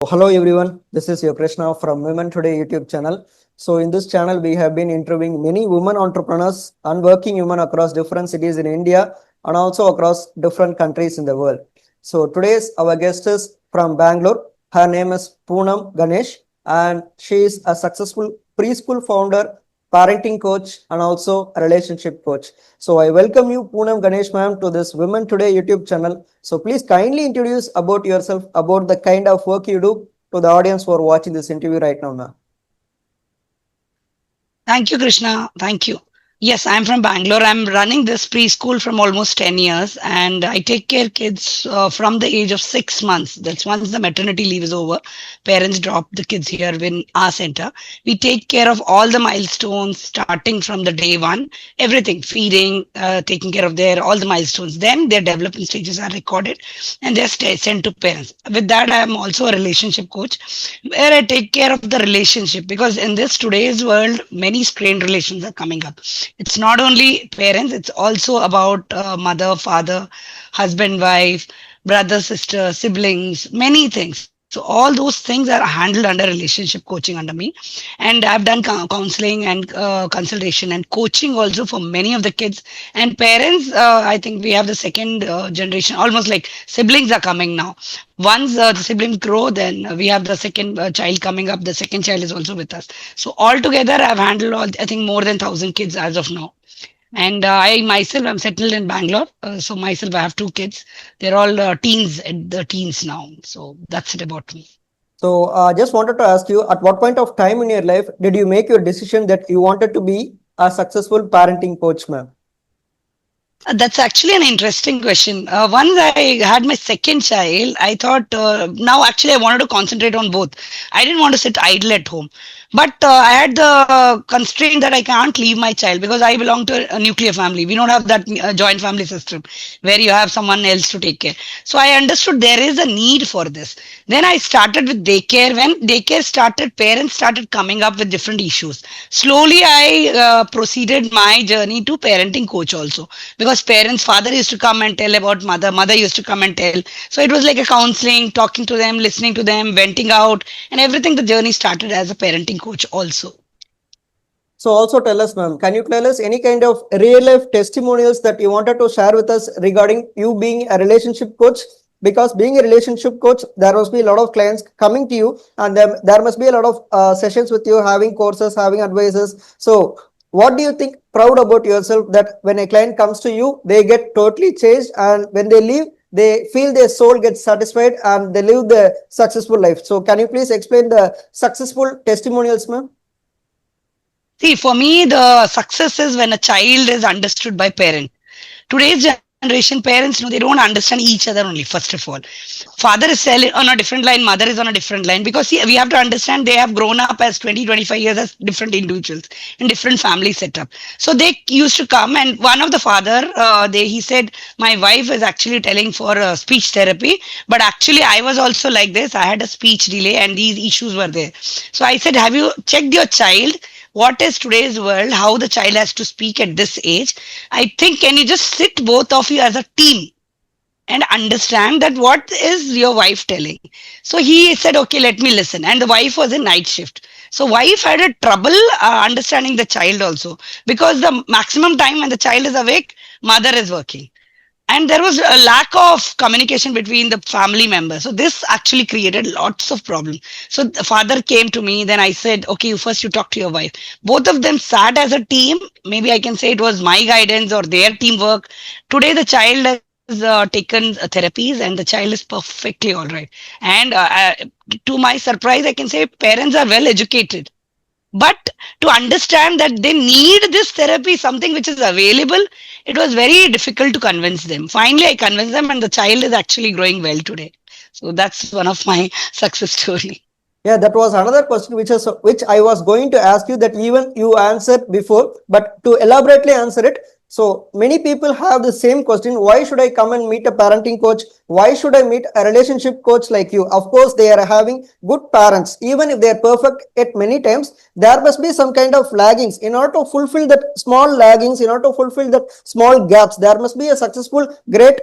Hello everyone, this is your Krishna from Women Today YouTube channel. So in this channel, we have been interviewing many women entrepreneurs and working women across different cities in India and also across different countries in the world. So today's our guest is from Bangalore. Her name is Poonam Ganesh and she is a successful preschool founder, parenting coach and also a relationship coach. So I welcome you Poonam Ganesh ma'am to this Women Today YouTube channel. So please kindly introduce about yourself, about the kind of work you do to the audience who are watching this interview right now, ma'am. Thank you, Krishna. Thank you. Yes, I'm from Bangalore. I'm running this preschool from almost 10 years and I take care kids from the age of 6 months. That's once the maternity leave is over. Parents drop the kids here in our center. We take care of all the milestones starting from the day one, everything, feeding, taking care of all the milestones. Then their development stages are recorded and they're sent to parents. With that, I am also a relationship coach where I take care of the relationship because in this today's world, many strained relations are coming up. It's not only parents, it's also about mother, father, husband, wife, brother, sister, siblings, many things. So all those things are handled under relationship coaching under me. And I've done counseling and consultation and coaching also for many of the kids and parents. I think we have the second generation, almost like siblings are coming now. Once the siblings grow, then we have the second child coming up. The second child is also with us. So altogether, I've handled I think more than 1,000 kids as of now. And I myself, I'm settled in Bangalore. So myself, I have two kids. They're all teens, at the teens now. So that's it about me. So just wanted to ask you, at what point of time in your life did you make your decision that you wanted to be a successful parenting coach, ma'am? That's actually an interesting question. Once I had my second child, I thought now actually I wanted to concentrate on both. I didn't want to sit idle at home. But I had the constraint that I can't leave my child because I belong to a nuclear family. We don't have that joint family system where you have someone else to take care. So I understood there is a need for this. Then I started with daycare. When daycare started, parents started coming up with different issues. Slowly, I proceeded my journey to parenting coach also because parents, father used to come and tell about mother, mother used to come and tell. So it was like a counseling, talking to them, listening to them, venting out, and everything. The journey started as a parenting coach also. So also tell us, ma'am, can you tell us any kind of real life testimonials that you wanted to share with us regarding you being a relationship coach? Because being a relationship coach, there must be a lot of clients coming to you and there must be a lot of sessions with you, having courses, having advices. So what do you think proud about yourself that when a client comes to you, they get totally changed and when they leave, they feel their soul gets satisfied and they live the successful life. So can you please explain the successful testimonials, ma'am? See, for me, the success is when a child is understood by parent. Today's generation, parents know they don't understand each other only, first of all. Father is on a different line, mother is on a different line because see, we have to understand they have grown up as 20, 25 years as different individuals in different family setup. So they used to come and one of the father, he said, my wife is actually telling for speech therapy, but actually I was also like this. I had a speech delay and these issues were there. So I said, have you checked your child? What is today's world, how the child has to speak at this age? I think can you just sit both of you as a team and understand that what is your wife telling? So he said, okay, let me listen. And the wife was in night shift. So wife had a trouble understanding the child also because the maximum time when the child is awake, mother is working and there was a lack of communication between the family members. So this actually created lots of problems. So the father came to me, then I said, okay, first you talk to your wife. Both of them sat as a team. Maybe I can say it was my guidance or their teamwork. Today the child has taken therapies and the child is perfectly all right. And to my surprise, I can say parents are well educated, but to understand that they need this therapy, something which is available, it was very difficult to convince them. Finally, I convinced them, and the child is actually growing well today. So that's one of my success story. Yeah, that was another question which I was going to ask you that even you answered before, but to elaborately answer it. So many people have the same question. Why should I come and meet a parenting coach? Why should I meet a relationship coach like you? Of course, they are having good parents. Even if they are perfect at many times, there must be some kind of laggings. In order to fulfill that small laggings, in order to fulfill that small gaps, there must be a successful, great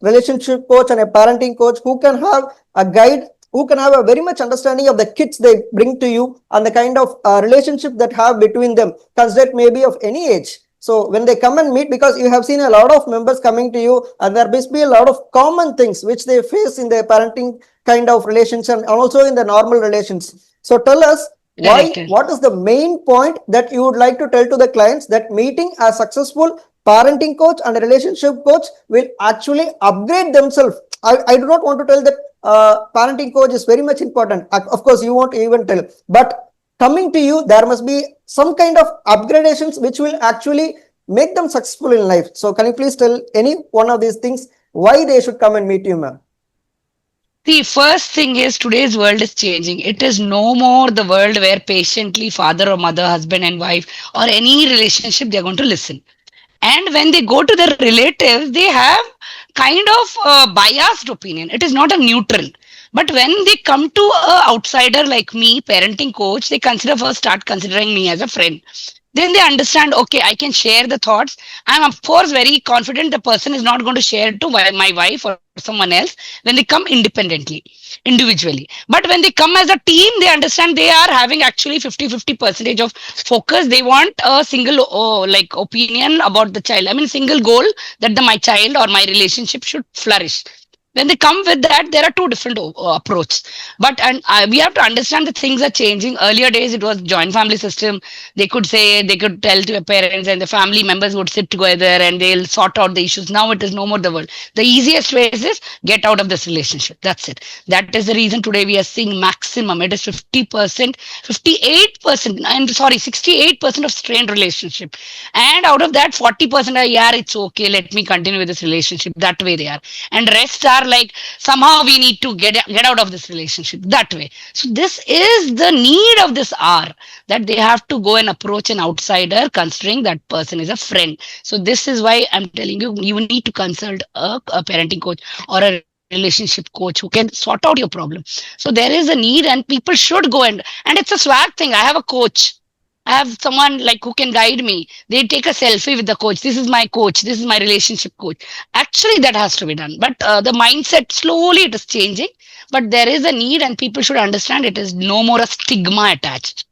relationship coach and a parenting coach who can have a guide who can have a very much understanding of the kids they bring to you and the kind of relationship that have between them, considered maybe of any age. So when they come and meet, because you have seen a lot of members coming to you, and there must be a lot of common things which they face in their parenting kind of relations and also in the normal relations. So tell us why, Correct. what is the main point that you would like to tell to the clients that meeting a successful parenting coach and a relationship coach will actually upgrade themselves. I do not want to tell that parenting coach is very much important. Of course, you won't even tell. But coming to you, there must be some kind of upgradations which will actually make them successful in life. So, can you please tell any one of these things why they should come and meet you, ma'am? The first thing is today's world is changing. It is no more the world where patiently father or mother, husband and wife, or any relationship they are going to listen. And when they go to their relatives, they have kind of a biased opinion. It is not a neutral. But when they come to a outsider like me, parenting coach, they consider first start considering me as a friend. Then they understand, okay, I can share the thoughts. I'm of course very confident the person is not going to share it to my wife or someone else when they come independently, individually. But when they come as a team, they understand they are having actually 50-50 percentage of focus. They want a single like opinion about the child. I mean, single goal that my child or my relationship should flourish. When they come with that, there are two different approaches. But and we have to understand that things are changing. Earlier days it was joint family system. They could say, they could tell to their parents and the family members would sit together and they'll sort out the issues. Now it is no more the world. The easiest way is this: get out of this relationship, that's it. That is the reason today we are seeing maximum, it is 50%, 58%, I'm sorry, 68% of strained relationship. And out of that 40% are, yeah, it's okay, let me continue with this relationship. That way they are. And rest are like, somehow we need to get out of this relationship, that way. So this is the need of this hour, that they have to go and approach an outsider considering that person is a friend. So this is why I'm telling you, you need to consult a parenting coach or a relationship coach who can sort out your problem. So there is a need and people should go, and it's a swag thing. I have a coach, I have someone like who can guide me. They take a selfie with the coach. This is my coach. This is my relationship coach. Actually, that has to be done. But the mindset slowly it is changing. But there is a need, and people should understand it is no more a stigma attached.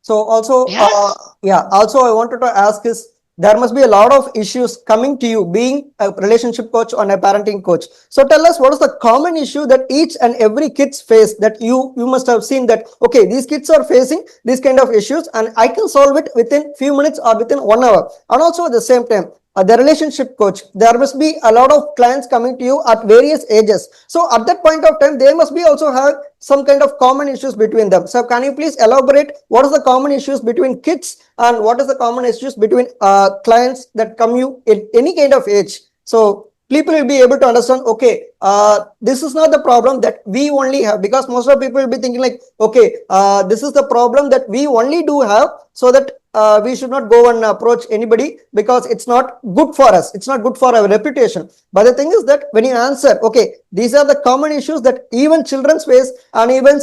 So also, Yeah. yeah, also I wanted to ask is there must be a lot of issues coming to you being a relationship coach or a parenting coach. So tell us what is the common issue that each and every kids face that you must have seen that, okay, these kids are facing these kind of issues and I can solve it within few minutes or within 1 hour. And also at the same time, the relationship coach, there must be a lot of clients coming to you at various ages. So at that point of time, they must be also have some kind of common issues between them. So can you please elaborate what is the common issues between kids and what is the common issues between clients that come you in any kind of age? So people will be able to understand, okay, this is not the problem that we only have, because most of people will be thinking like, okay, this is the problem that we only do have, so that we should not go and approach anybody because it's not good for us, it's not good for our reputation. But the thing is that when you answer, okay, these are the common issues that even children face and even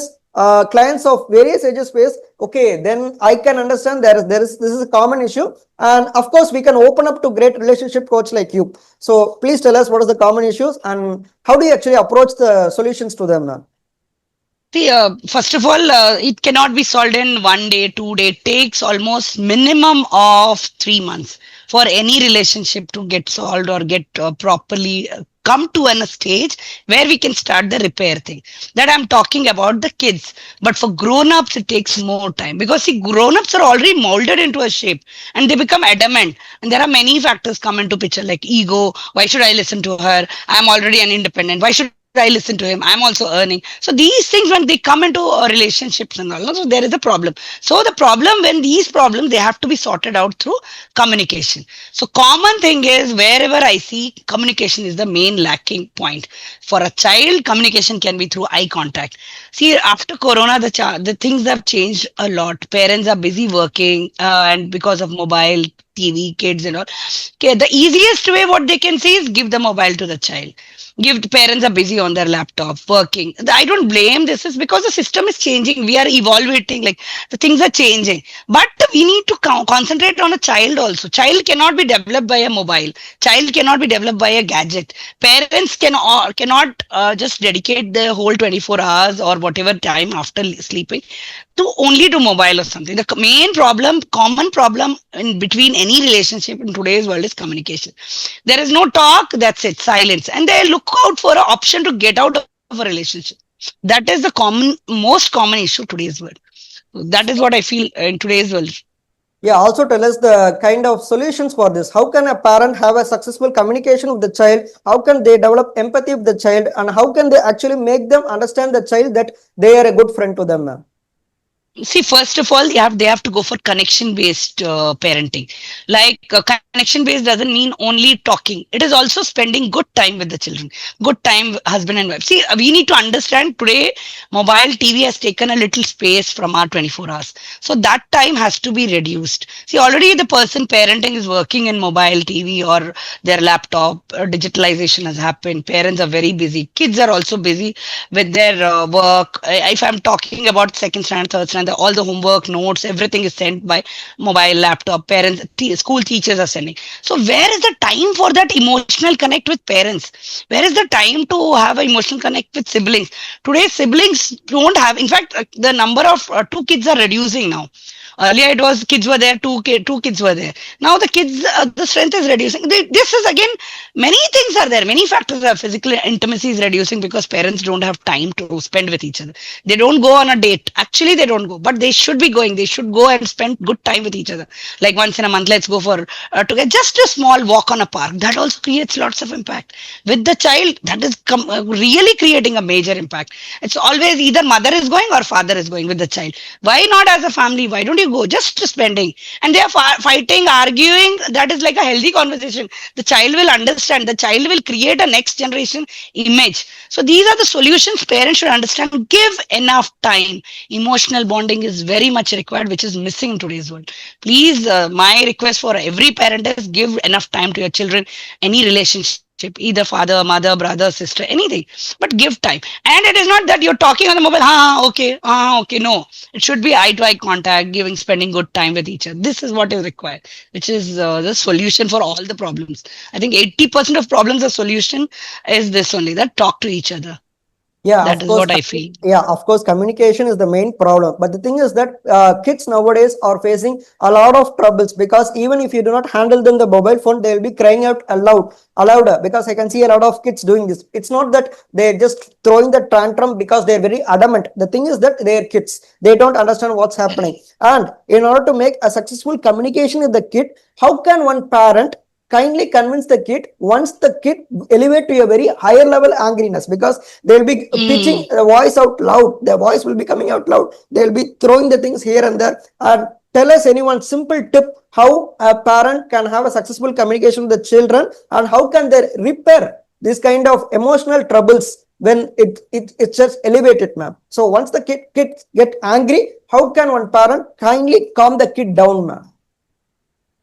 clients of various ages face, okay, then I can understand this is a common issue, and of course we can open up to great relationship coach like you. So please tell us what is the common issues and how do you actually approach the solutions to them now? See, first of all, it cannot be solved in 1 day, 2 day. It takes almost minimum of 3 months for any relationship to get solved or get properly come to a stage where we can start the repair thing. That I'm talking about the kids. But for grown-ups, it takes more time, because see, grown-ups are already molded into a shape and they become adamant. And there are many factors come into picture like ego. Why should I listen to her? I'm already an independent. Why should I listen to him? I'm also earning. So these things, when they come into relationships and all, so there is a problem. So the problem, when these problems, they have to be sorted out through communication. So common thing is, wherever I see, communication is the main lacking point. For a child, communication can be through eye contact. See, after Corona, the things have changed a lot. Parents are busy working, and because of mobile, TV, kids, and all. Okay, the easiest way what they can see is give the mobile to the child. Give the parents are busy on their laptop working. I don't blame this. Is because the system is changing. We are evolving. Like the things are changing, but we need to concentrate on a child also. Child cannot be developed by a mobile. Child cannot be developed by a gadget. Parents cannot just dedicate the whole 24 hours or whatever time after sleeping to only to mobile or something. The main problem, common problem in between any relationship in today's world is communication. There is no talk, that's it, silence. And they look out for an option to get out of a relationship. That is the most common issue today's world. That is what I feel in today's world. Yeah, also tell us the kind of solutions for this. How can a parent have a successful communication with the child? How can they develop empathy with the child? And how can they actually make them understand the child that they are a good friend to them, ma'am? See, first of all, they have to go for connection based parenting. Like connection based doesn't mean only talking. It is also spending good time with the children, good time husband and wife. See, we need to understand today mobile TV has taken a little space from our 24 hours. So that time has to be reduced. See, already the person parenting is working in mobile TV or their laptop. Digitalization has happened. Parents are very busy. Kids are also busy with their work. If I'm talking about second standard, third standard, all the homework, notes, everything is sent by mobile, laptop. Parents, school teachers are sending. So where is the time for that emotional connect with parents? Where is the time to have an emotional connect with siblings? Today, siblings don't have. In fact, the number of two kids are reducing now. Earlier, it was kids were there, two kids were there. Now the kids, the strength is reducing. This is again, many things are there. Many factors are physical intimacy is reducing because parents don't have time to spend with each other. They don't go on a date. Actually, they don't go, but they should be going. They should go and spend good time with each other. Like once in a month, let's go for to get just a small walk on a park. That also creates lots of impact with the child. That is really creating a major impact. It's always either mother is going or father is going with the child. Why not as a family? Why don't you go? Just spending, and they are fighting, arguing. That is like a healthy conversation. The child will understand. The child will create a next generation image. So these are the solutions parents should understand. Give enough time. Emotional bonding is very much required, which is missing in today's world. Please, my request for every parent is give enough time to your children. Any relationship, either father, mother, brother, sister, anything, but give time. And it is not that you're talking on the mobile, okay, no. It should be eye to eye contact, giving, spending good time with each other. This is what is required, which is the solution for all the problems. I think 80% of problems, the solution is this only, that talk to each other. Yeah, That of is course. what I feel. Yeah, of course, communication is the main problem. But the thing is that kids nowadays are facing a lot of troubles because even if you do not handle them the mobile phone, they will be crying out louder. Because I can see a lot of kids doing this. It's not that they're just throwing the tantrum because they're very adamant. The thing is that they're kids. They don't understand what's happening. And in order to make a successful communication with the kid, how can one parent kindly convince the kid once the kid elevate to a very higher level angriness, because they'll be pitching the voice out loud, their voice will be coming out loud, they'll be throwing the things here and there. And tell us anyone simple tip how a parent can have a successful communication with the children, and how can they repair this kind of emotional troubles when it's just elevated, ma'am. So once the kid get angry, how can one parent kindly calm the kid down, ma'am?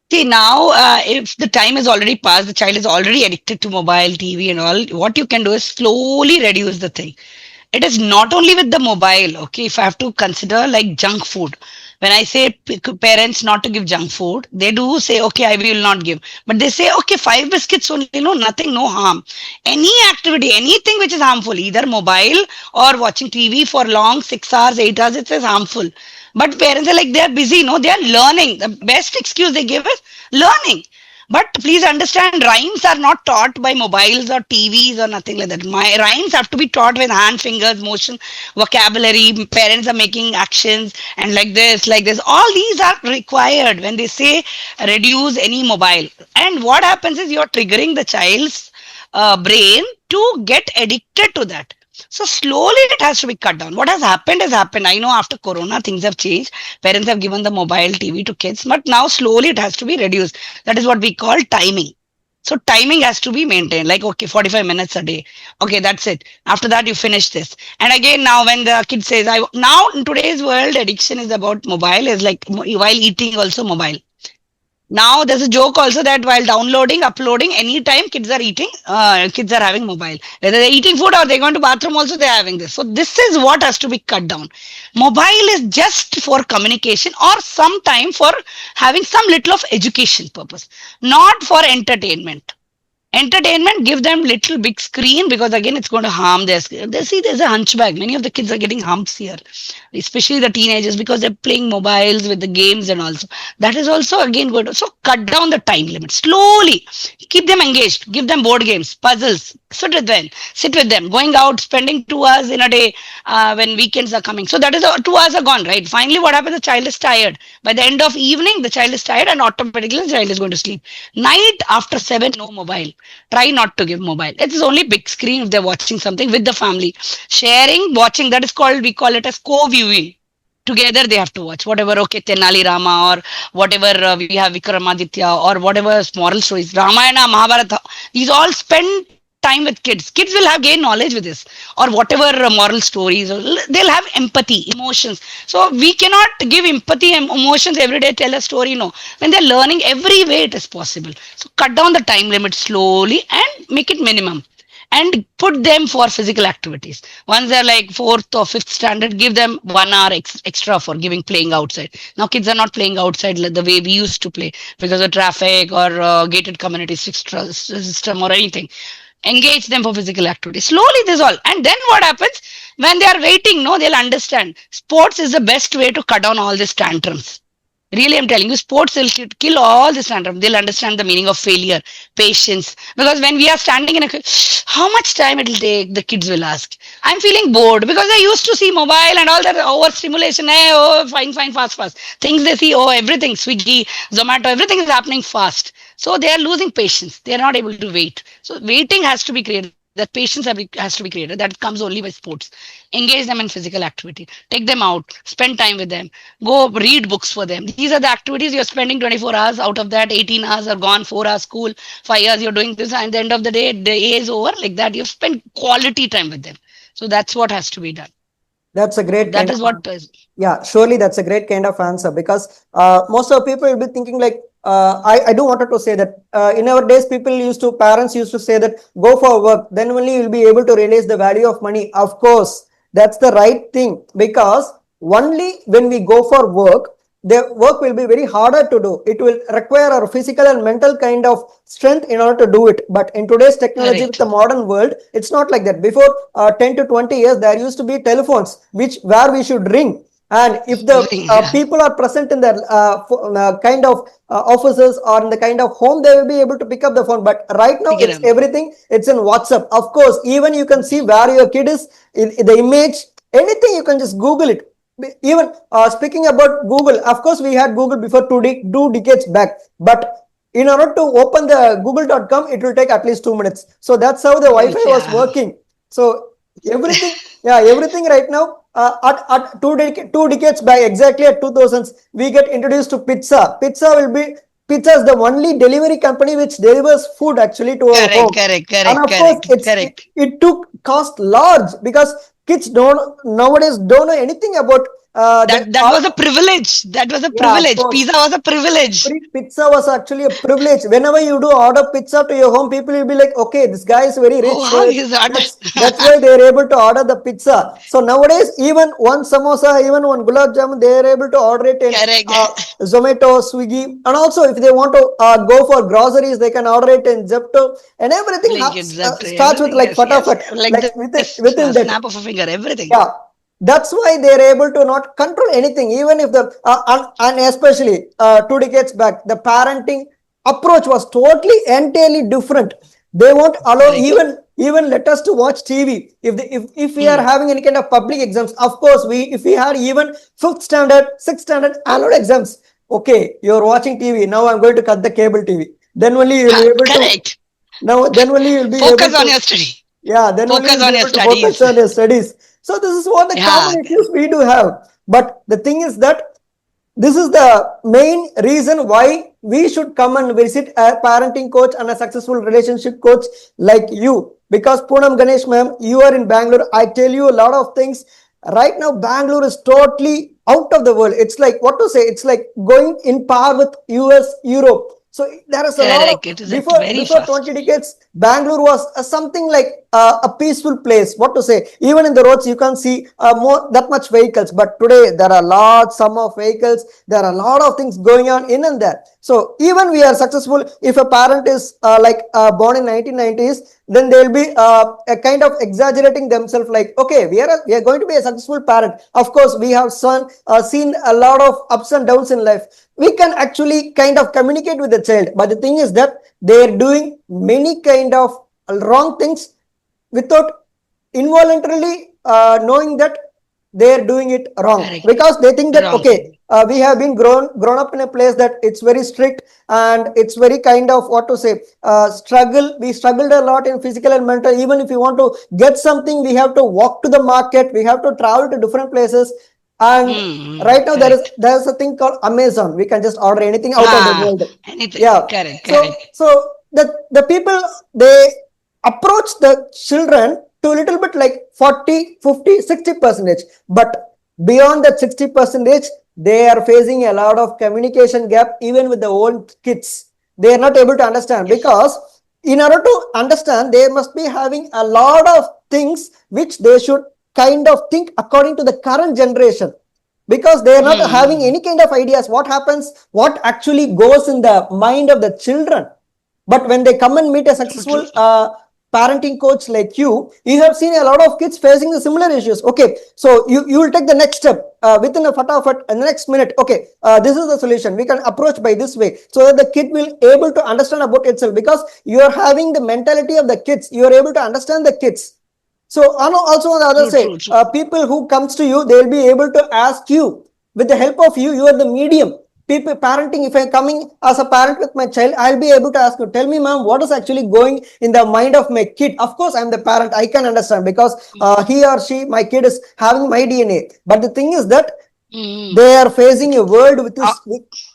See, now, if the time is already passed, the child is already addicted to mobile, TV, and all, what you can do is slowly reduce the thing. It is not only with the mobile, okay? If I have to consider like junk food, when I say parents not to give junk food, they do say, okay, I will not give. But they say, okay, 5 biscuits only, no, nothing, no harm. Any activity, anything which is harmful, either mobile or watching TV for long, 6 hours, 8 hours, it is harmful. But parents are like, they are busy, no, they are learning. The best excuse they give is learning. But please understand, rhymes are not taught by mobiles or TVs or nothing like that. My rhymes have to be taught with hand, fingers, motion, vocabulary. Parents are making actions and like this, like this. All these are required when they say reduce any mobile. And what happens is you're triggering the child's brain to get addicted to that. So slowly it has to be cut down. What has happened has happened. I know after Corona things have changed. Parents have given the mobile TV to kids, but now slowly it has to be reduced. That is what we call timing. So timing has to be maintained. Like, okay, 45 minutes a day. Okay, that's it. After that, you finish this. And again, now when the kid says, now in today's world, addiction is about mobile, is like while eating also mobile. Now there's a joke also that while downloading, uploading, anytime kids are eating, kids are having mobile. Whether they're eating food or they're going to bathroom also, they're having this. So this is what has to be cut down. Mobile is just for communication or some time for having some little of education purpose, not for entertainment. Entertainment, give them little big screen, because again it's going to harm their screen. They see there's a hunchback. Many of the kids are getting humps here, especially the teenagers, because they're playing mobiles with the games and also that is also again going to, so cut down the time limit slowly. Keep them engaged, give them board games, puzzles, sit with them, going out, spending 2 hours in a day, when weekends are coming. So that is 2 hours are gone, right? Finally what happens, the child is tired. By the end of evening the child is tired and automatically the child is going to sleep. Night after 7, no mobile. Try not to give mobile. It's only big screen if they're watching something with the family. Sharing, watching, that is called, we call it as co-viewing. Together they have to watch whatever, okay, Tenali Rama, or whatever, we have Vikramaditya, or whatever moral stories, Ramayana, Mahabharata. These all spend time with kids. Kids will have gain knowledge with this, or whatever moral stories. They'll have empathy, emotions. So we cannot give empathy and emotions every day. Tell a story, no. When they're learning, every way it is possible. So cut down the time limit slowly and make it minimum, and put them for physical activities. Once they're like fourth or fifth standard, give them 1 hour extra for giving playing outside. Now kids are not playing outside like the way we used to play, because of traffic or gated community system or anything. Engage them for physical activity. Slowly this all. And then what happens? When they are waiting, no, they'll understand. Sports is the best way to cut down all these tantrums. Really, I'm telling you, sports will kill all this tantrum. They'll understand the meaning of failure, patience. Because when we are standing in a, how much time it will take? The kids will ask. I'm feeling bored because they used to see mobile and all that overstimulation. Hey, oh, fine, fine, fast, fast. Things they see, oh, everything, Swiggy, Zomato, everything is happening fast. So they are losing patience. They are not able to wait. So waiting has to be created. That patience has to be created. That comes only by sports. Engage them in physical activity. Take them out. Spend time with them. Go read books for them. These are the activities you're spending 24 hours. Out of that, 18 hours are gone. 4 hours school. 5 years you're doing this. And at the end of the day is over. Like that, you've spent quality time with them. So that's what has to be done. That's a great That kind is of what yeah, surely that's a great kind of answer, because most of people will be thinking like, I do wanted to say that in our days, parents used to say that go for work, then only you'll be able to realize the value of money. Of course, that's the right thing, because only when we go for work, the work will be very harder to do. It will require our physical and mental kind of strength in order to do it. But in today's technology, with correct. the modern world, it's not like that. Before 10 to 20 years, there used to be telephones where we should ring, and if the Yeah. people are present in the kind of offices or in the kind of home, they will be able to pick up the phone. But right now, Pick it it's up. everything. It's in WhatsApp. Of course, even you can see where your kid is in the image. Anything you can just Google it. Even speaking about Google, of course, we had Google before 2 decades back. But in order to open the google.com, it will take at least 2 minutes. So that's how the Wi-Fi was Yeah. working. So everything, yeah, everything right now. At 2 decades back, exactly at 2000s, we get introduced to pizza. Pizza is the only delivery company which delivers food actually to our Correct, home. correct, And correct, of course, correct, correct. it took cost large, because kids don't nowadays don't know anything about That was a privilege. That was a yeah, of privilege. course. Pizza was a privilege. Pizza was actually a privilege. Whenever you do order pizza to your home, people will be like, "Okay, this guy is very Oh, rich, how so is that? that's why they are able to order the pizza." So nowadays, even one samosa, even one gulab jamun, they are able to order it in Correct. Zomato, Swiggy, and also if they want to go for groceries, they can order it in Zepto, and everything Blinkit, Zapto, starts with everything. like Yes, yes. fatafat, Like like this within that. snap of a finger, everything. Yeah, that's why they're able to not control anything, even if the and especially 2 decades back, the parenting approach was totally entirely different. They won't allow Correct. even let us to watch TV if we are Hmm. having any kind of public exams. Of course, we if we had even fifth standard, sixth standard annual exams. Okay, you're watching TV now. I'm going to cut the cable TV. Then only you'll be able to Correct. now. Then only you'll be able Focus on to, your study. yeah, then only Focus you'll be on your able to focus studies. on your studies. So this is what the common Yeah. issues we do have. But the thing is that this is the main reason why we should come and visit a parenting coach and a successful relationship coach like you. Because Poonam, Ganesh ma'am, you are in Bangalore. I tell you a lot of things. Right now, Bangalore is totally out of the world. It's like, what to say? It's like going in par with US, Europe. So there is a lot of, Correct. It is at very before 20 fast. decades, Bangalore was something like a peaceful place. What to say? Even in the roads, you can't see more that much vehicles. But today, there are large sum of vehicles. There are a lot of things going on in and there. So even we are successful. If a parent is born in 1990s, then they'll be a kind of exaggerating themselves, like, okay, we are going to be a successful parent. Of course, we have seen a lot of ups and downs in life. We can actually kind of communicate with the child, but the thing is that they're doing many kind of wrong things without involuntarily knowing that they're doing it wrong, Correct. because they think that, Wrong okay, thing. we have been grown up in a place that it's very strict, and it's very kind of, what to say, we struggled a lot in physical and mental. Even if you want to get something, we have to walk to the market, we have to travel to different places. And right now Correct. there's a thing called Amazon. We can just order anything out of the Ah, world. anything. Yeah. Correct. So Correct. the people, they approach the children to a little bit like 40, 50, 60%. But beyond that 60%, they are facing a lot of communication gap even with the old kids. They are not able to understand, Yes. because in order to understand, they must be having a lot of things which they should kind of think according to the current generation, because they are not having Hmm. any kind of ideas what happens, what actually goes in the mind of the children. But when they come and meet a True. True. successful parenting coach like you have seen a lot of kids facing the similar issues. Okay, so you will take the next step within a fatafat in the next minute. Okay, this is the solution, we can approach by this way, so that the kid will able to understand about itself, because you are having the mentality of the kids, you are able to understand the kids. So also on the other True. side, True. True. people who comes to you, they will be able to ask you with the help of you. You are the medium. People parenting. If I'm coming as a parent with my child, I'll be able to ask you. Tell me, ma'am, what is actually going in the mind of my kid? Of course, I'm the parent. I can understand, because he or she, my kid, is having my DNA. But the thing is that Hmm. they are facing a world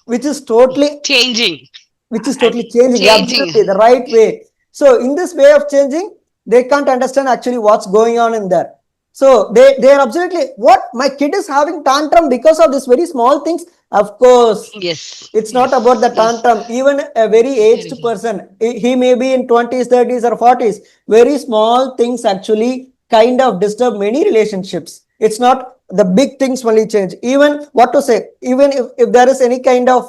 which is totally Changing. changing. Yeah, Changing. absolutely the right way. So in this way of changing, they can't understand actually what's going on in there. So they are absolutely, what, my kid is having tantrum because of this very small things. Of course, Yes. it's not about Yes. the Yes. tantrum. Even a very aged Very. person, he may be in 20s, 30s, or 40s. Very small things actually kind of disturb many relationships. It's not the big things only change. Even, what to say, even if there is any kind of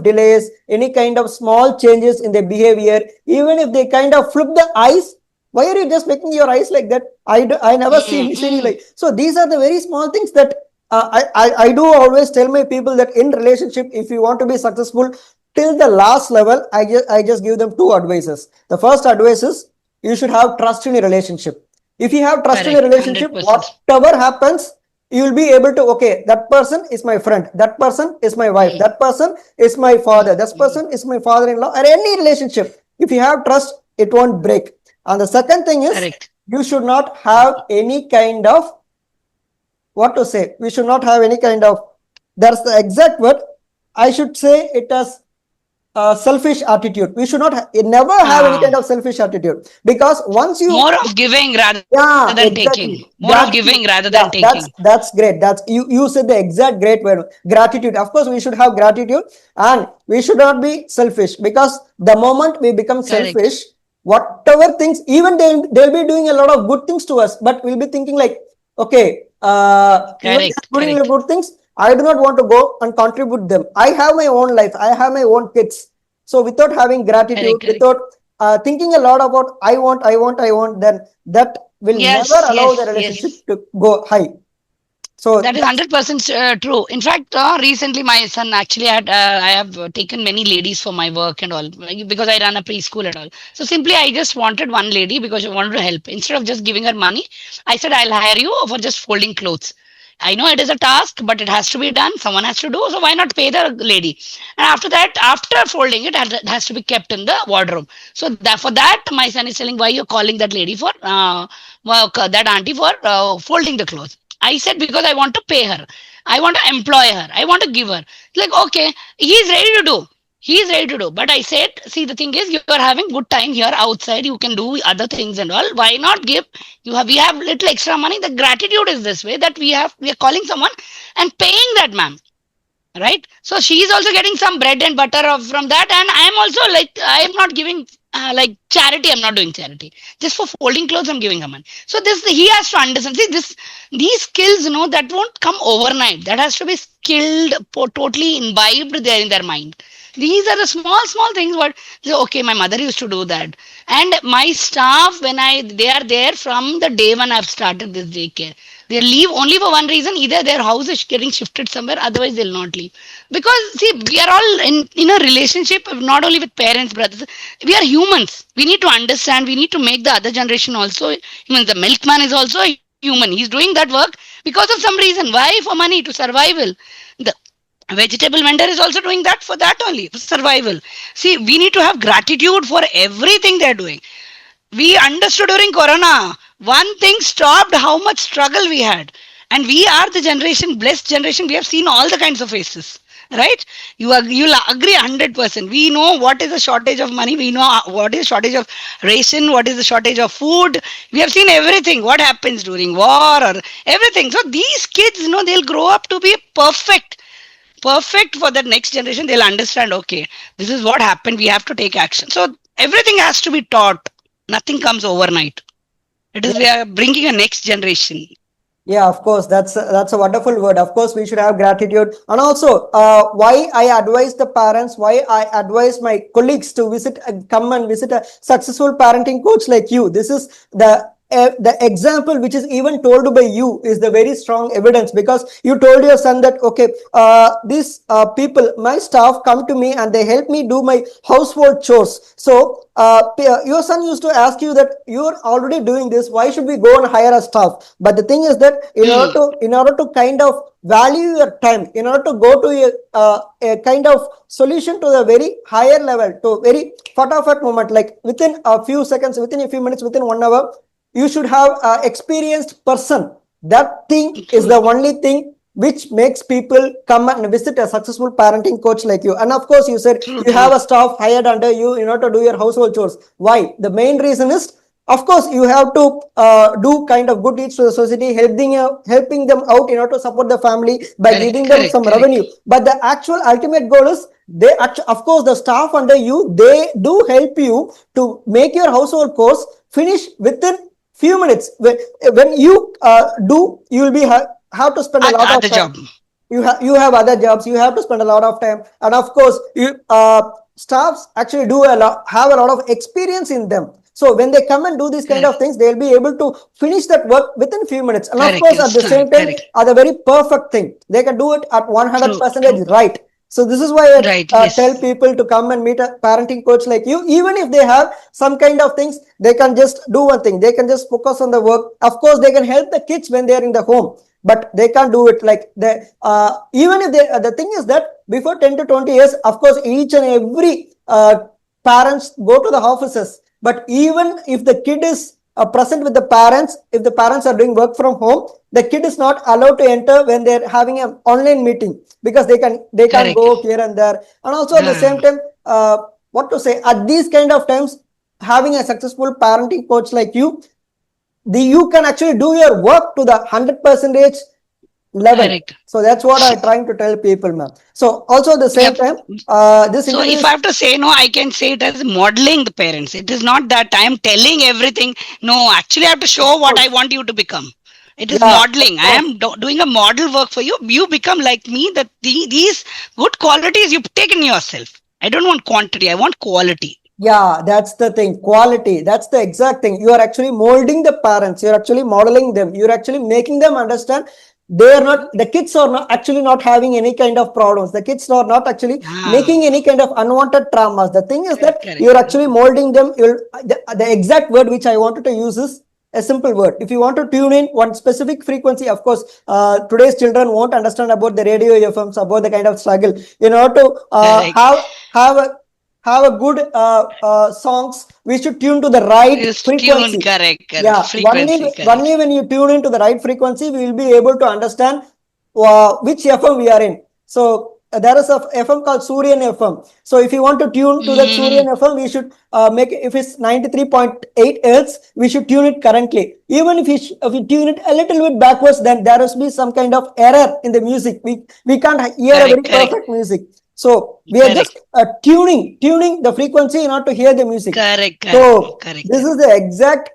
delays, any kind of small changes in their behavior, even if they kind of flip the eyes, why are you just making your eyes like that? I never seen you Mm-hmm. like. So these are the very small things that I do always tell my people that in relationship, if you want to be successful till the last level, I just give them two advices. The first advice is, you should have trust in a relationship. If you have trust in a Correct. relationship, 100%. whatever happens, you will be able to, okay, that person is my friend, that person is my wife, that person is my father, that person is my father-in-law, or any relationship. If you have trust, it won't break. And the second thing is, Correct. you should not have any kind of, what to say, we should not have any kind of, that's the exact word, I should say it as selfish attitude. We should not never have any kind Ah, of selfish attitude, because once you, more of giving rather than yeah, taking. More exactly. of giving rather Gratitude. than Yeah, taking. that's great. That's you said the exact great word. Gratitude. Of course, we should have gratitude, and we should not be selfish, because the moment we become Correct. selfish, whatever things, even they'll be doing a lot of good things to us, but we'll be thinking like, okay, even Correct. they're doing Correct. good things, I do not want to go and contribute them. I have my own life. I have my own kids. So without having gratitude, Correct. Correct. without thinking a lot about I want, then that will never Yes. allow the Yes. relationship Yes. to go high. So That is that's 100% true. In fact, recently my son actually had I have taken many ladies for my work and all, like, because I run a preschool and all. So simply I just wanted one lady because I wanted to help. Instead of just giving her money, I said I'll hire you for just folding clothes. I know it is a task, but it has to be done. Someone has to do. So why not pay the lady? And after that, after folding it, it has to be kept in the wardrobe. So that, for that, my son is telling, why you're calling that lady for that auntie for folding the clothes. I said because I want to pay her. I want to employ her. I want to give her. Like, okay, he's ready to do. He's ready to do. But I said, see, the thing is, you are having good time here outside. You can do other things and all. Why not give? We have little extra money. The gratitude is this way that we are calling someone and paying that man, right? So she is also getting some bread and butter from that, and I am also like, I am not giving like charity. I'm not doing charity just for folding clothes. I'm giving her money. So this, he has to understand. See, this, these skills, that won't come overnight. That has to be skilled, totally imbibed there in their mind. These are the small things. But okay, my mother used to do that, and my staff, when they are there from the day when I've started this daycare. They leave only for one reason: either their house is getting shifted somewhere, otherwise they'll not leave. Because see, we are all in a relationship, not only with parents, brothers. We are humans. We need to understand. We need to make the other generation also human. The milkman is also a human. He's doing that work because of some reason. Why? For money, to survival. The vegetable vendor is also doing that for that only, for survival. See, we need to have gratitude for everything they're doing. We understood during corona, one thing stopped how much struggle we had. And we are the generation, blessed generation. We have seen all the kinds of faces, right? You'll agree 100%. We know what is the shortage of money. We know what is shortage of ration, what is the shortage of food. We have seen everything, what happens during war or everything. So these kids, they'll grow up to be perfect for the next generation. They'll understand, okay, this is what happened. We have to take action. So everything has to be taught. Nothing comes overnight. It is, we are bringing a next generation. Yeah, of course. That's a wonderful word. Of course, we should have gratitude. And also, why I advise the parents, why I advise my colleagues to come and visit a successful parenting coach like you. This is the example which is even told by you is the very strong evidence, because you told your son that, okay, these people, my staff come to me and they help me do my household chores. So your son used to ask you that you're already doing this, why should we go and hire a staff? But the thing is that in order to kind of value your time, in order to go to a kind of solution to the very higher level, to very fatafat moment, like within a few seconds, within a few minutes, within 1 hour, you should have an experienced person. That thing is the only thing which makes people come and visit a successful parenting coach like you. And of course, you said you have a staff hired under you in order to do your household chores. Why? The main reason is, of course, you have to do kind of good deeds to the society, helping them out in order to support the family by giving them some revenue. But the actual ultimate goal is, of course, the staff under you, they do help you to make your household chores finish within few minutes. When you you will be have to spend a lot of time. You have other jobs. You have to spend a lot of time, and of course, staffs actually have a lot of experience in them. So when they come and do these kind of things, they'll be able to finish that work within few minutes. And of course, at the same time, are the very perfect thing. They can do it at 100% right. So this is why I tell people to come and meet a parenting coach like you. Even if they have some kind of things, they can just do one thing. They can just focus on the work. Of course, they can help the kids when they are in the home, but they can't do it like even if they. The thing is that before 10 to 20 years, of course, each and every parents go to the offices. But even if the kid is present with the parents, if the parents are doing work from home, the kid is not allowed to enter when they're having an online meeting, because they can't go here and there. And also at the same time, what to say, at these kind of times, having a successful parenting coach like you, you can actually do your work to the 100% level. Correct. So that's what I'm trying to tell people, ma'am. So also at the same time, so if I have to say, no, I can say it as modeling the parents. It is not that I am telling everything. No, actually I have to show what I want you to become. It is modeling. I am doing a model work for you. You become like me. That these good qualities you take in yourself. I don't want quantity. I want quality. Yeah, that's the thing. Quality. That's the exact thing. You are actually molding the parents. You're actually modeling them. You're actually making them understand the kids are not having any kind of problems. The kids are not actually making any kind of unwanted traumas. The thing is that you're actually molding them. The exact word which I wanted to use is a simple word. If you want to tune in one specific frequency, of course, today's children won't understand about the radio FMs, about the kind of struggle. In order to have a good songs, we should tune to the right frequency. Correct. Yeah, only when you tune into the right frequency, we will be able to understand which FM we are in. So there is a FM called Suryan FM. So if you want to tune to that Mm-hmm. Suryan FM, we should make it, if it's 93.8 hertz, we should tune it currently. Even if we tune it a little bit backwards, then there must be some kind of error in the music. We can't hear a Correct, very correct, perfect music. So we are just correct, tuning the frequency in order to hear the music. correct, correct, So correct, this correct. is the exact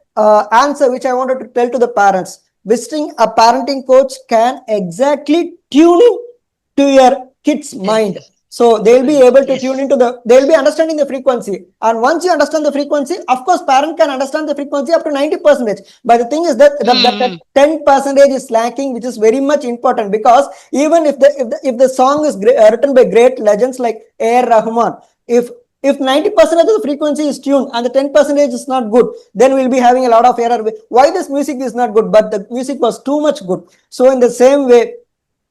answer which I wanted to tell to the parents. Visiting a parenting coach can exactly tune in to your kid's mind. Yes, So they'll be able to tune yes. into they'll be understanding the frequency. And once you understand the frequency, of course, parent can understand the frequency up to 90%. But the thing is that that Mm-hmm. 10% is lacking, which is very much important, because even if the song is written by great legends like A.R. Rahman, if if 90% of the frequency is tuned and the 10% is not good, then we'll be having a lot of error. Why this music is not good, but the music was too much good. So in the same way,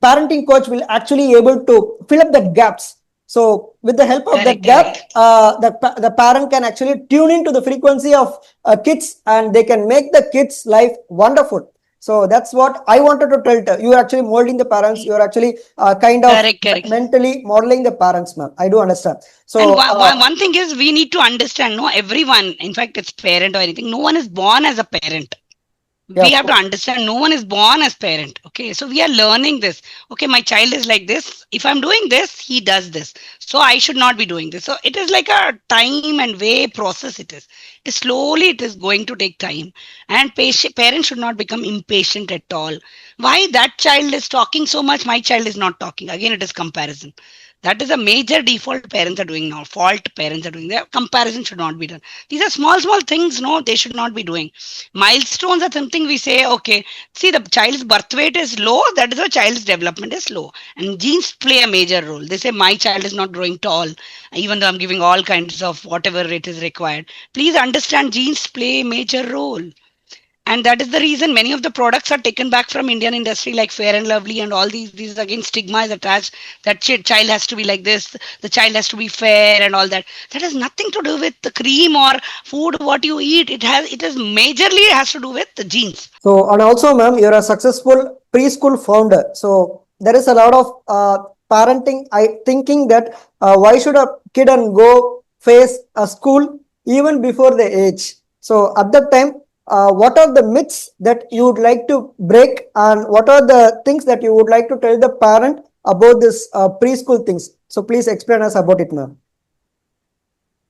parenting coach will actually able to fill up that gaps. So with the help of that Correct, gap, correct. the parent can actually tune into the frequency of kids, and they can make the kids life wonderful. So that's what I wanted to tell. You are actually molding the parents. You are actually kind of Correct, correct. mentally modeling the parents, ma'am. I do understand. And So one thing is we need to understand, no, everyone, in fact, it's parent or anything, no one is born as a parent. yeah, We of have to course. understand no one is born as parent. Okay, so we are learning this. Okay, my child is like this. If I'm doing this, he does this. So I should not be doing this. So it is like a time and way process. It is slowly. It is going to take time, and parents should not become impatient at all. Why that child is talking so much, my child is not talking. Again, it is comparison. That is a major default parents are doing now. Fault parents are doing. Their comparison should not be done. These are small, small things. No, they should not be doing. Milestones are something we say, okay, see, the child's birth weight is low, that is why child's development is low. And genes play a major role. They say, my child is not growing tall, even though I'm giving all kinds of whatever it is required. Please understand, genes play a major role. And that is the reason many of the products are taken back from Indian industry, like Fair and Lovely and all these again stigma is attached that child has to be like this, the child has to be fair and all that. That has nothing to do with the cream or food what you eat. It is majorly has to do with the genes. So, and also, ma'am, you're a successful preschool founder. So, there is a lot of parenting. I thinking that why should a kid and go face a school even before the age? So, at that time, what are the myths that you would like to break, and what are the things that you would like to tell the parent about this preschool things? So, please explain us about it, ma'am.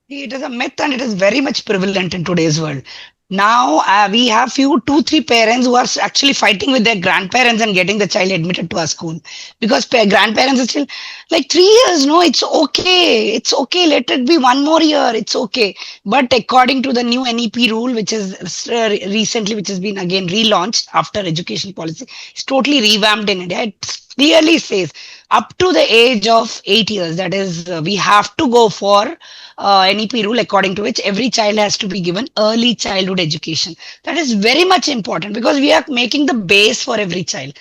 It is a myth and it is very much prevalent in today's world. Now we have two, three parents who are actually fighting with their grandparents and getting the child admitted to our school because grandparents are still like 3 years. No, it's okay. It's okay. Let it be one more year. It's okay. But according to the new NEP rule, which is recently, which has been again relaunched after education policy, it's totally revamped in India. It clearly says up to the age of 8 years. That is, we have to go for NEP rule according to which every child has to be given early childhood education. That is very much important because we are making the base for every child.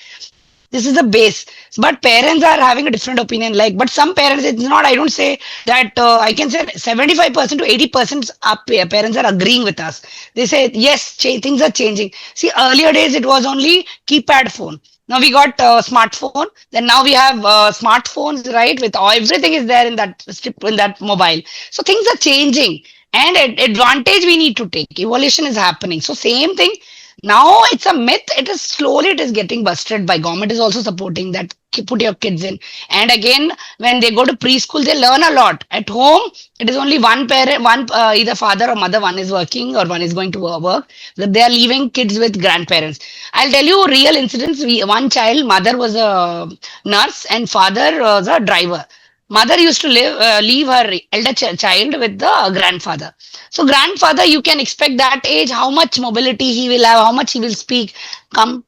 This is the base, but parents are having a different opinion, like, but some parents, it's not, I don't say that, I can say 75% to 80% up parents are agreeing with us. They say yes, things are changing. See, earlier days it was only keypad phone. Now we got smartphone, then now we have smartphones, right, with everything is there in that mobile. So things are changing, and advantage we need to take, evolution is happening. So same thing, now it's a myth. It is slowly it is getting busted by government is also supporting that put your kids in. And again, when they go to preschool, they learn a lot. At home, it is only one parent, one either father or mother, one is working or one is going to work. That they are leaving kids with grandparents. I'll tell you real incidents. One child, mother was a nurse and father was a driver. Mother used to leave her elder child with the grandfather. So grandfather, you can expect that age how much mobility he will have, how much he will speak. Come,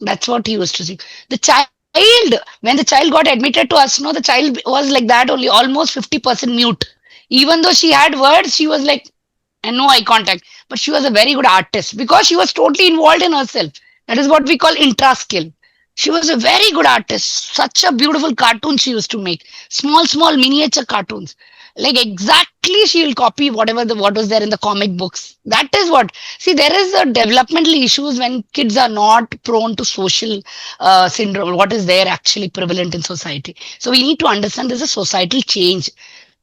that's what he used to say. The child, when the child got admitted to us, no, the child was like that only, almost 50% mute. Even though she had words, she was like, and no eye contact. But she was a very good artist because she was totally involved in herself. That is what we call intra skill. She was a very good artist. Such a beautiful cartoon she used to make. Small, small miniature cartoons. Like exactly she'll copy whatever the what was there in the comic books. That is what. See, there is a developmental issues when kids are not prone to social syndrome. What is there actually prevalent in society? So we need to understand there's a societal change.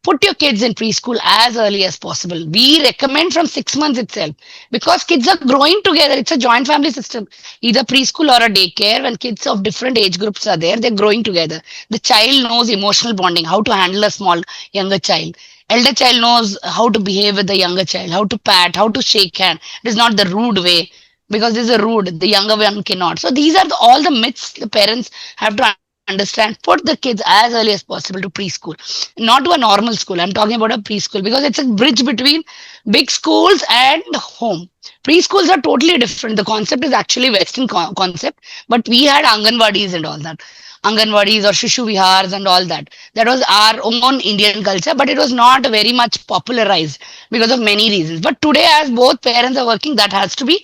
Put your kids in preschool as early as possible. We recommend from 6 months itself because kids are growing together. It's a joint family system, either preschool or a daycare. When kids of different age groups are there, they're growing together. The child knows emotional bonding, how to handle a small younger child. Elder child knows how to behave with the younger child, how to pat, how to shake hand. It is not the rude way because this is a rude, the younger one cannot. So these are all the myths the parents have to understand. Put the kids as early as possible to preschool, not to a normal school. I'm talking about a preschool because it's a bridge between big schools and home. Preschools are totally different. The concept is actually Western concept, but we had Anganwadis and all that. Anganwadis or Shushu Vihars and all that. That was our own Indian culture, but it was not very much popularized because of many reasons. But today, as both parents are working, that has to be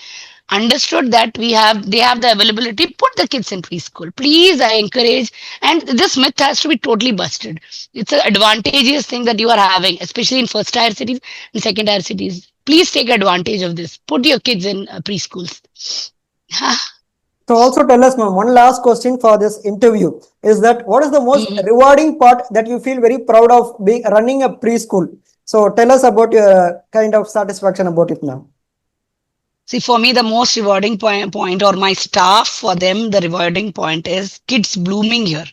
understood that they have the availability. Put the kids in preschool, please. I encourage, and this myth has to be totally busted. It's an advantageous thing that you are having, especially in first tier cities and second tier cities. Please take advantage of this. Put your kids in preschools. So also tell us, ma'am, one last question for this interview is that what is the most Mhm. rewarding part that you feel very proud of being running a preschool? So tell us about your kind of satisfaction about it now. See, for me, the most rewarding point, or my staff, for them, the rewarding point is kids blooming here.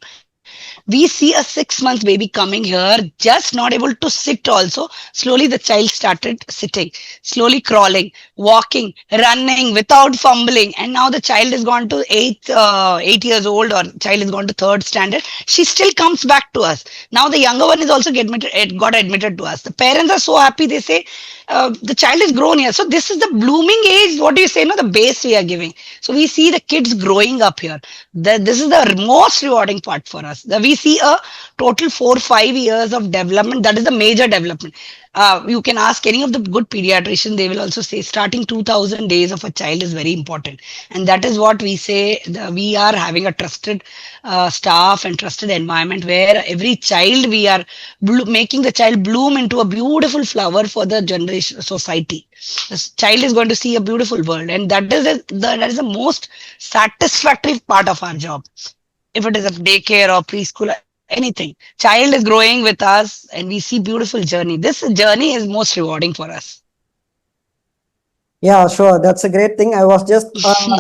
We see a 6 months baby coming here, just not able to sit also. Slowly the child started sitting, slowly crawling, walking, running without fumbling. And now the child is gone to 8 years old, or child is gone to third standard. She still comes back to us. Now the younger one is also got admitted to us. The parents are so happy. They say, the child is grown here. So this is the blooming age. What do you say? No, the base we are giving. So we see the kids growing up here. This is the most rewarding part for us. We see a total 4 5 years of development. That is the major development. You can ask any of the good pediatricians, they will also say starting 2000 days of a child is very important. And that is what we say. We are having a trusted staff and trusted environment where every child we are making the child bloom into a beautiful flower for the generation society. This child is going to see a beautiful world, and that is the most satisfactory part of our job. If it is a daycare or preschool, anything, child is growing with us and we see beautiful journey. This journey is most rewarding for us. Yeah, sure. That's a great thing. I was just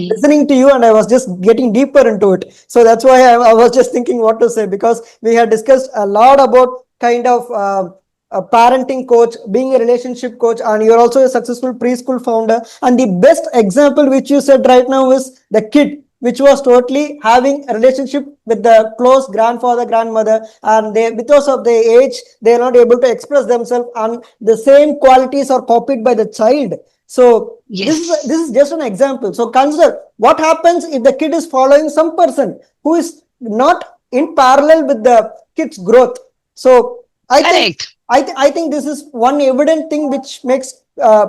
listening to you and I was just getting deeper into it. So that's why I was just thinking what to say because we had discussed a lot about kind of a parenting coach, being a relationship coach, and you're also a successful preschool founder. And the best example which you said right now is the kid which was totally having a relationship with the close grandfather, grandmother, and they, because of their age, they are not able to express themselves, and the same qualities are copied by the child. So this Yes, is just an example. So consider what happens if the kid is following some person who is not in parallel with the kid's growth. So I think correct. I think this is one evident thing which makes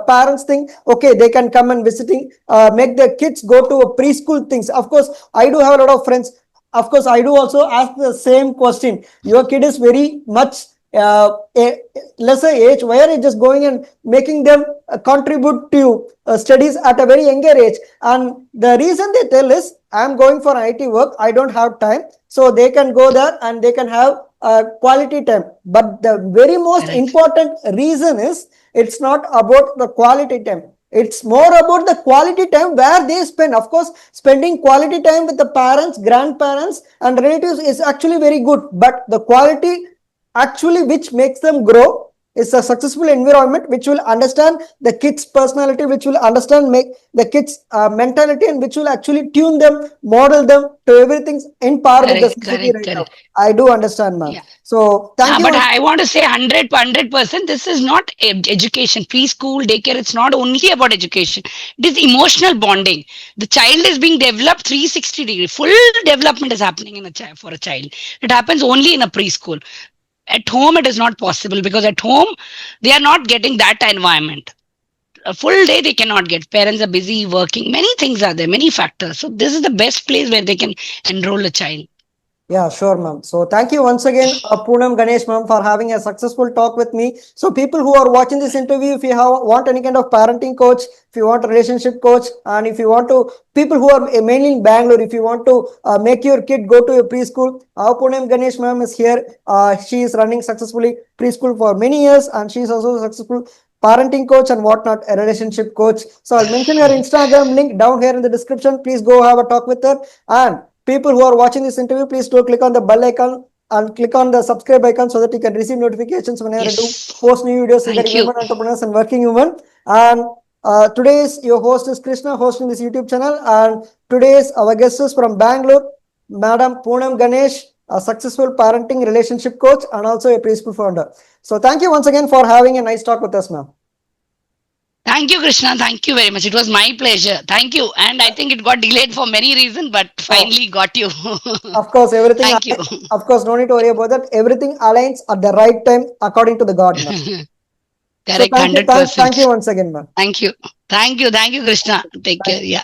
parents think okay they can come and visiting make their kids go to a preschool things. Of course, I do have a lot of friends. Of course, I do also ask the same question. Your kid is very much a lesser age. Why are you just going and making them contribute to studies at a very younger age? And the reason they tell is, I'm going for IT work. I don't have time. So they can go there and they can have quality time. But the very most Correct. important reason is it's not about the quality time. It's more about the quality time where they spend. Of course, spending quality time with the parents, grandparents, and relatives is actually very good. But the quality actually which makes them grow is a successful environment which will understand the kids personality, which will understand make the kids mentality, and which will actually tune them, model them to everything in par with the Correct, society correct, right now. correct. I do understand, ma'am. Yeah. So thank you But once. I want to say 100%. This is not education, preschool, daycare. It's not only about education. It is emotional bonding. The child is being developed 360 degree. Full development is happening in a child for a child. It happens only in a preschool. At home, it is not possible because at home they are not getting that environment. a full day they cannot get. Parents are busy working. Many things are there, many factors. So this is the best place where they can enroll a child. Yeah, sure, ma'am. So thank you once again, Poonam Ganesh, ma'am, for having a successful talk with me. So people who are watching this interview, if you want any kind of parenting coach, if you want a relationship coach, and if you want to, people who are mainly in Bangalore, if you want to make your kid go to a preschool, Poonam Ganesh, ma'am, is here. She is running successfully preschool for many years, and she is also a successful parenting coach and whatnot, a relationship coach. So I'll mention her Instagram link down here in the description. Please go have a talk with her. And people who are watching this interview, please do click on the bell icon and click on the subscribe icon so that you can receive notifications whenever I do Yes. post new videos regarding Thank you. women entrepreneurs and working women. And today's your host is Krishna hosting this YouTube channel. And today's our guest is from Bangalore, Madam Poonam Ganesh, a successful parenting relationship coach and also a preschool founder. So thank you once again for having a nice talk with us, ma'am. Thank you, Krishna. Thank you very much. It was my pleasure. Thank you. And I think it got delayed for many reasons, but Oh, finally got you. of course, everything. Thank you. Of course, no need to worry about that. Everything aligns at the right time according to the God, ma'am. So Correct, thank you 100%. once again, ma'am. Thank you. Thank you. Thank you, Krishna. Take care. Thank Yeah.